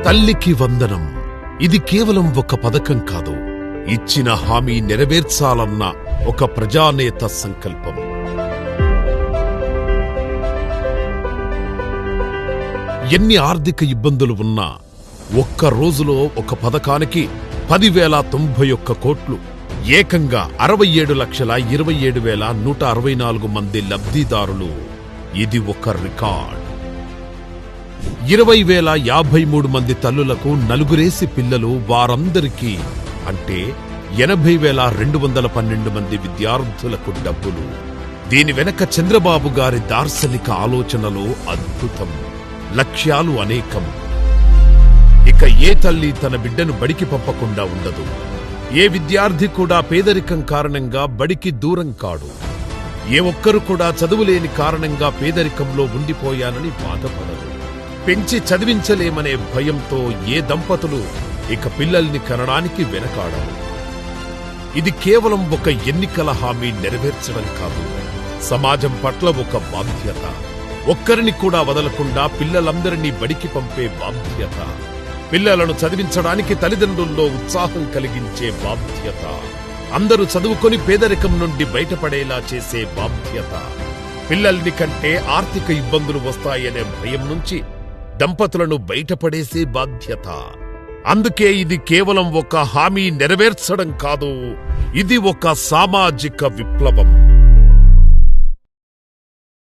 తల్లికి వందనం. ఇది కేవలం ఒక పథకం కాదు, ఇచ్చిన హామీ నెరవేర్చాలన్న ఒక ప్రజానేత సంకల్పం. ఎన్ని ఆర్థిక ఇబ్బందులు ఉన్నా ఒక్క రోజులో ఒక పథకానికి 10,091 కోట్లు, ఏకంగా 67,27,164 మంది లబ్ధిదారులు. ఇది ఒక రికార్డ్. 20,053 మంది తల్లులకు నలుగురేసి పిల్లలు, వారందరికీ అంటే 80,212 మంది విద్యార్థులకు డబ్బులు. దీని వెనక చంద్రబాబు గారి దార్శనిక ఆలోచనలు అద్భుతం, లక్ష్యాలు అనేకం. ఇక ఏ తల్లి తన బిడ్డను బడికి పంపకుండా ఉండదు. ఏ విద్యార్థి కూడా పేదరికం కారణంగా బడికి దూరం కాడు. ఏ ఒక్కరు కూడా చదువులేని కారణంగా పేదరికంలో ఉండిపోయానని బాధపడరు. పెంచి చదివించలేమనే భయంతో ఏ దంపతులు ఇక పిల్లల్ని కనడానికి వెనకాడరు. ఇది కేవలం ఒక ఎన్నికల హామీ నెరవేర్చడం కాదు, సమాజం పట్ల ఒక బాధ్యత. ఒక్కరిని కూడా వదలకుండా పిల్లలందరినీ బడికి పంపే బాధ్యత. పిల్లలను చదివించడానికి తల్లిదండ్రుల్లో ఉత్సాహం కలిగించే బాధ్యత. అందరూ చదువుకొని పేదరికం నుండి బయటపడేలా చేసే బాధ్యత. పిల్లల్ని కంటే ఆర్థిక ఇబ్బందులు వస్తాయనే భయం నుంచి దంపతులను బయటపడేసే బాధ్యత. అందుకే ఇది కేవలం ఒక హామీ నెరవేర్చడం కాదు, ఇది ఒక సామాజిక విప్లవం.